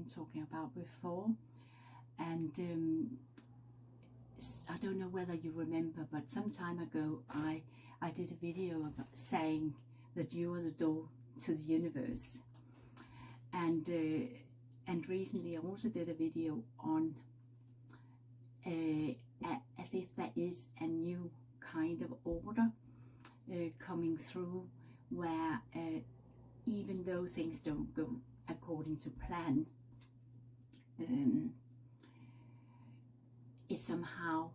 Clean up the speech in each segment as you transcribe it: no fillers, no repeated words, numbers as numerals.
been talking about before. And I don't know whether you remember, but some time ago I did a video of saying that you are the door to the universe. And recently I also did a video on as if there is a new kind of order coming through, where even though things don't go according to plan, it somehow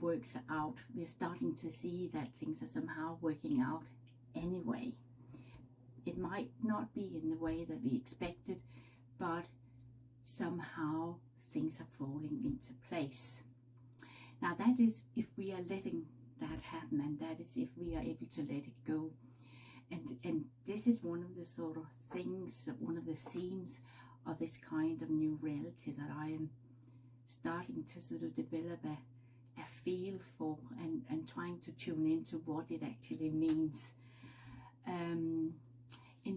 works out. We're starting to see that things are somehow working out anyway. It might not be in the way that we expected, but somehow things are falling into place. Now that is if we are letting that happen, and that is if we are able to let it go. And this is one of the sort of things, one of the themes of this kind of new reality that I am starting to sort of develop a feel for, and trying to tune into what it actually means. In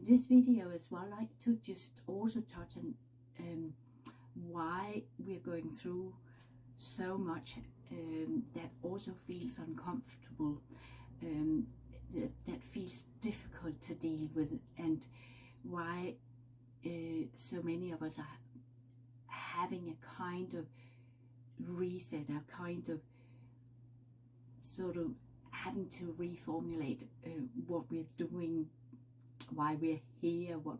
this video as well, I'd like to just also touch on why we're going through so much that also feels uncomfortable, that feels difficult to deal with, and why so many of us are having a kind of reset, a kind of sort of having to reformulate what we're doing, why we're here, what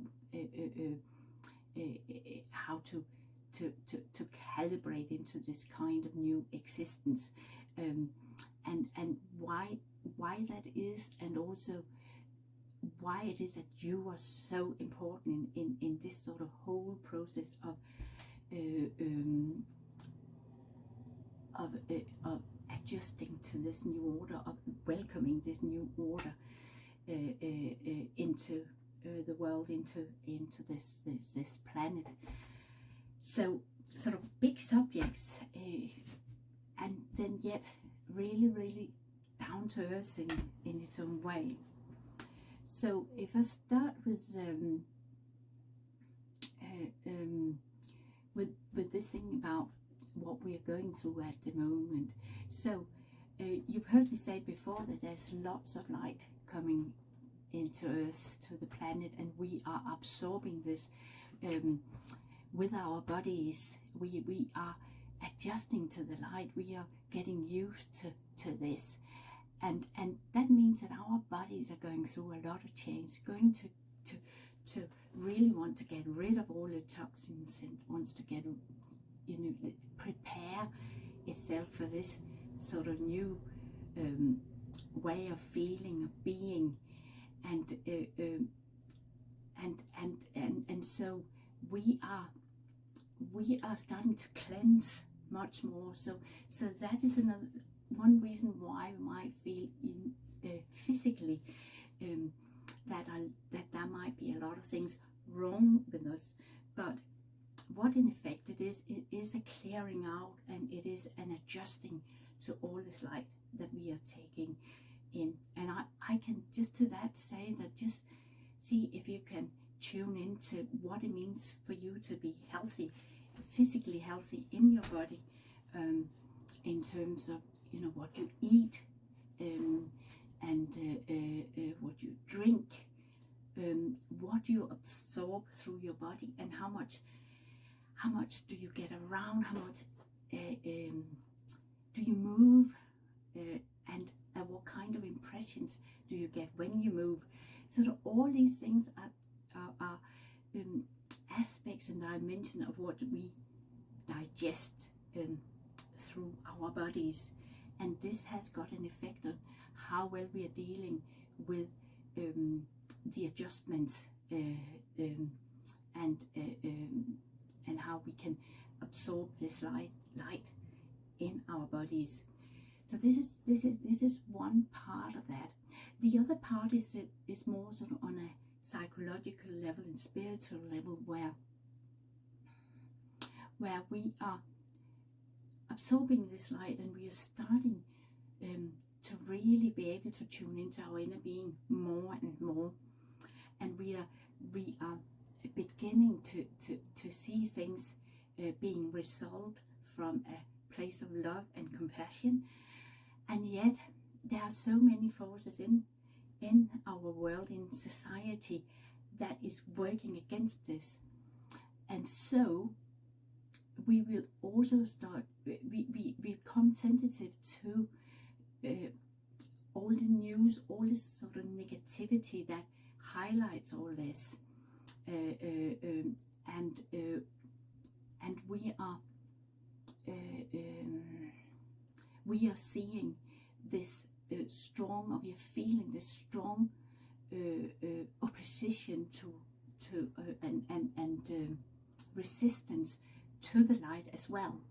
how to calibrate into this kind of new existence, and why that is, and also why it is that you are so important in this sort of whole process of adjusting to this new order, of welcoming this new order into the world, into this planet. So sort of big subjects, and then yet really down to earth in its own way. So if I start with this thing about what we are going through at the moment. So you've heard me say before that there's lots of light coming into Earth, to the planet, and we are absorbing this with our bodies. We are adjusting to the light. We are getting used to this, and that means that our bodies are going through a lot of change, going to really want to get rid of all the toxins, and wants to get, prepare itself for this sort of new way of feeling, of being, and so we are starting to cleanse much more. So that is one reason why we might feel physically that there might be a lot of things wrong with us, but what in effect it is a clearing out, and it is an adjusting to all this light that we are taking in. And I can just to that say that just see if you can tune into what it means for you to be healthy, physically healthy in your body, in terms of what you eat, and what you drink, what you absorb through your body, and how much do you get around, how much do you move, and what kind of impressions do you get when you move. So all these things are aspects and dimensions of what we digest through our bodies, and this has got an effect on how well we are dealing with the adjustments, and how we can absorb this light in our bodies. So this is one part of that. The other part is more sort of on a psychological level and spiritual level, where we are absorbing this light, and we are starting to really be able to tune into our inner being more and more, and we are beginning to see things being resolved from a place of love and compassion. And yet there are so many forces in our world, in society, that is working against this. And so we will also start, we become sensitive to all the news, all this sort of negativity that highlights all this, and we are seeing this strong, or we are feeling this strong opposition to and resistance to the light as well.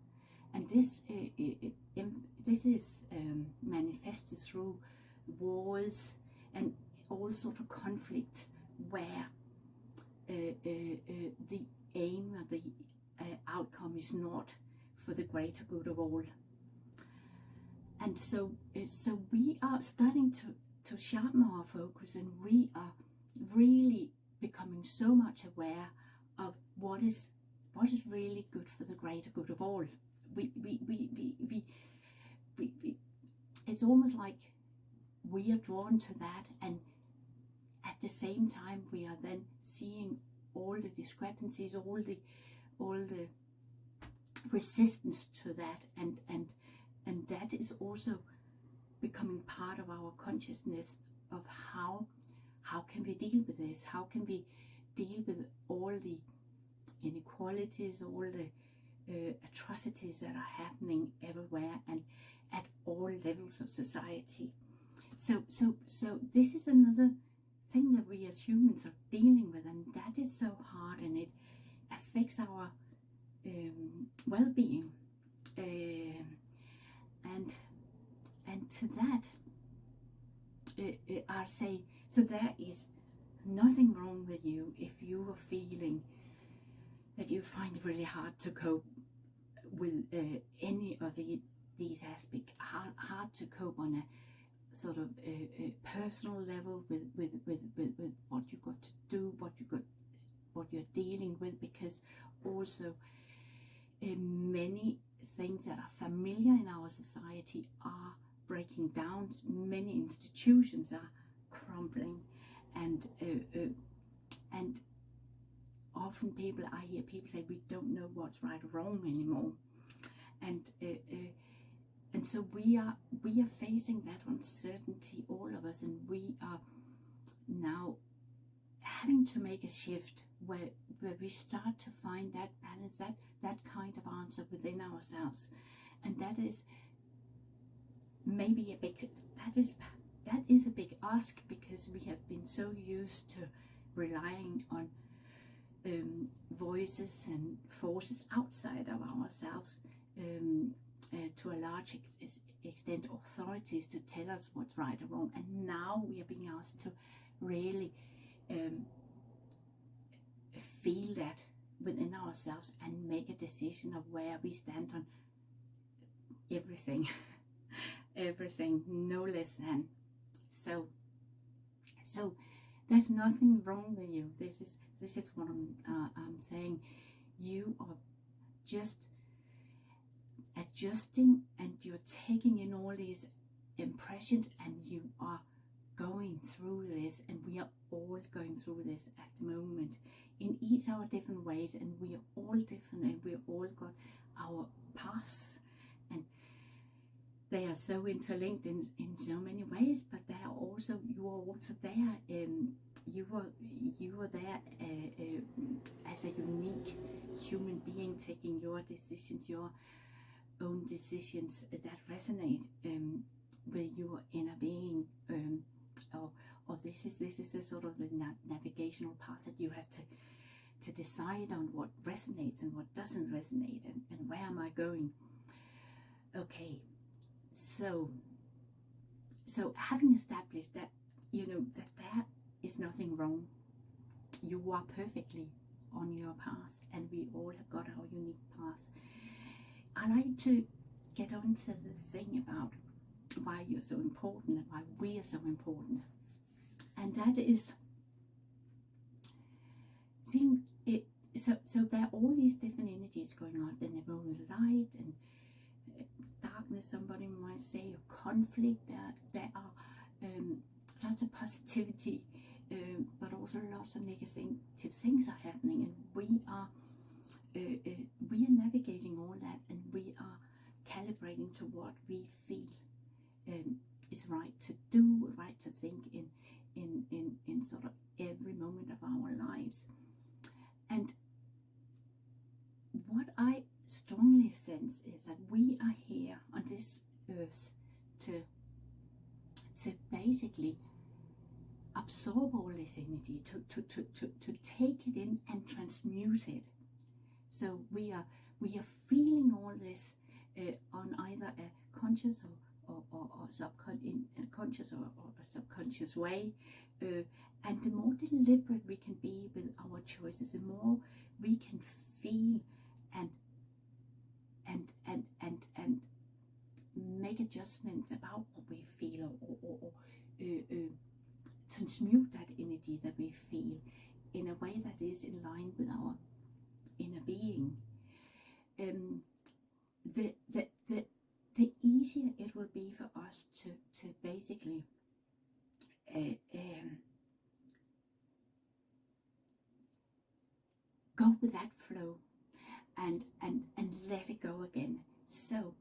And this is manifested through wars and all sort of conflicts where the aim or the outcome is not for the greater good of all. And so we are starting to sharpen our focus, and we are really becoming so much aware of what is really good for the greater good of all. It's almost like we are drawn to that, and at the same time we are then seeing all the discrepancies, all the resistance to that, and that is also becoming part of our consciousness of how can we deal with this, how can we deal with all the inequalities, all the atrocities that are happening everywhere and at all levels of society. So this is another thing that we as humans are dealing with, and that is so hard, and it affects our well-being, and to that I'll say, so there is nothing wrong with you if you are feeling that you find it really hard to cope with any of these aspects, hard to cope on a sort of a personal level with what you got to do, what you're dealing with, because also many things that are familiar in our society are breaking down. Many institutions are crumbling, and often I hear people say we don't know what's right or wrong anymore, and so we are facing that uncertainty, all of us, and we are now having to make a shift where we start to find that balance, that kind of answer within ourselves. And that is maybe that is a big ask, because we have been so used to relying on voices and forces outside of ourselves, to a large extent authorities, to tell us what's right or wrong. And now we are being asked to really feel that within ourselves and make a decision of where we stand on everything. Everything, no less than. So there's nothing wrong with you. This is what I'm saying. You are just adjusting, and you're taking in all these impressions, and you are going through this, and we are all going through this at the moment in each our different ways, and we are all different, and we all got our paths, and they are so interlinked in so many ways. But they are also, you are also there, you are there as a unique human being, taking your decisions, your own decisions that resonate with your inner being, or this is a sort of the navigational path that you have to decide on what resonates and what doesn't resonate, and where am I going. Okay, so having established that, you know, that there is nothing wrong, you are perfectly on your path, and we all have got our unique path. I like to get on to the thing about why you're so important and why we are so important. And that is think it. So there are all these different energies going on. The neuronal light and darkness, somebody might say, or conflict. There are lots of positivity, but also lots of negative things are happening, and we are navigating all that, and we are calibrating to what we feel is right to do, right to think in sort of every moment of our lives. And what I strongly sense is that we are here on this earth to basically absorb all this energy, to take it in and transmute it. So we are feeling all this on either a conscious or conscious or subconscious way, and the more deliberate we can be with our choices, the more we can feel and make adjustments about what we feel, or transmute that energy that we feel in a way that is in line with our inner being. The easier it will be for us to basically go with that flow and let it go again. So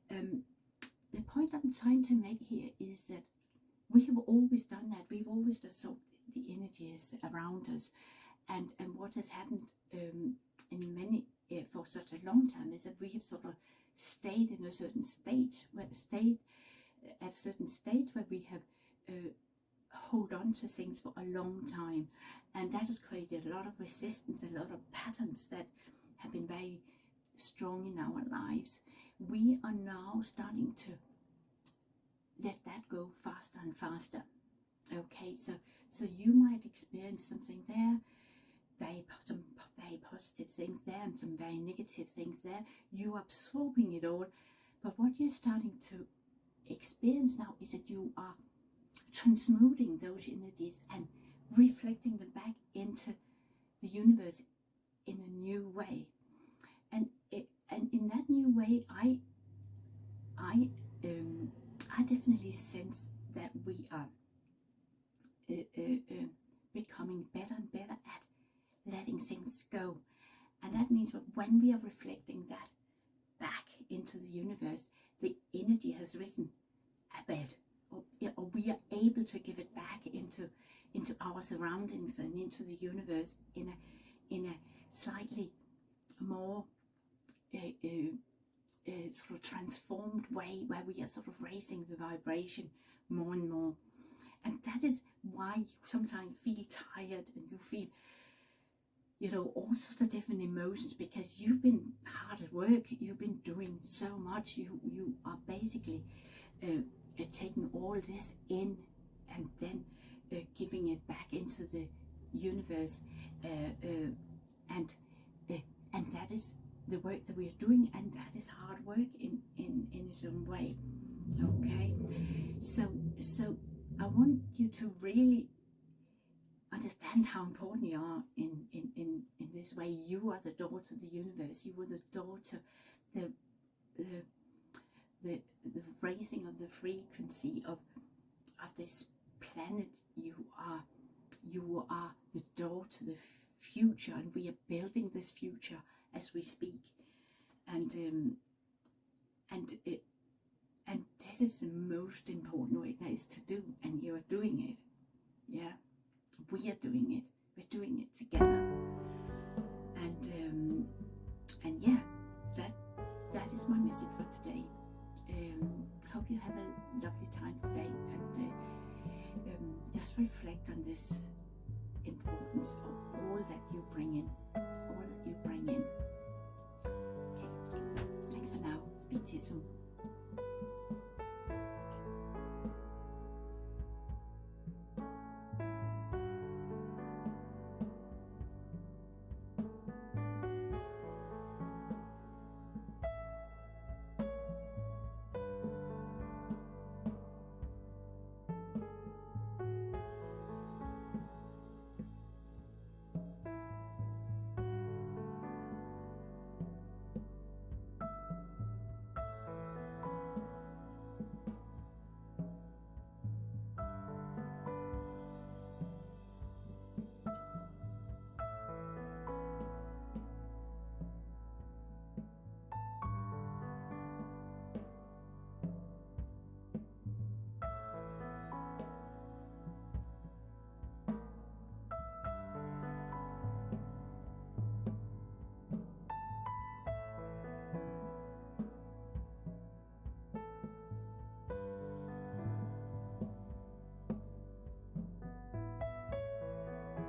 the point I'm trying to make here is that we have always done that. We've always absorbed the energies around us, and what has happened in many for such a long time is that we have sort of stayed in a certain stage, where we have hold on to things for a long time, and that has created a lot of resistance, a lot of patterns that have been very strong in our lives. We are now starting to let that go faster and faster. Okay, so you might experience something there, some very positive things there, and some very negative things there. You are absorbing it all, but what you're starting to experience now is that you are transmuting those energies and reflecting them back into the universe in a new way. And in that new way, I definitely sense that we are becoming better and better at letting things go. And that means that when we are reflecting that back into the universe, the energy has risen a bit, or we are able to give it back into our surroundings and into the universe in a slightly more sort of transformed way, where we are sort of raising the vibration more and more. And that is why you sometimes feel tired, and you feel, all sorts of different emotions, because you've been hard at work, you've been doing so much, you are basically taking all this in and then giving it back into the universe, and that is the work that we are doing, and that is hard work in its own way. Okay, so I want you to really understand how important you are in this way. You are the door to the universe. You are the door to the raising of the frequency of this planet. You are the door to the future, and we are building this future as we speak. And this is the most important work there is to do, and you are doing it. Yeah, we are doing it. We're doing it together. And yeah, that is my message for today. Hope you have a lovely time today, and just reflect on this importance of all that you bring in. Okay, thanks for now. Speak to you soon.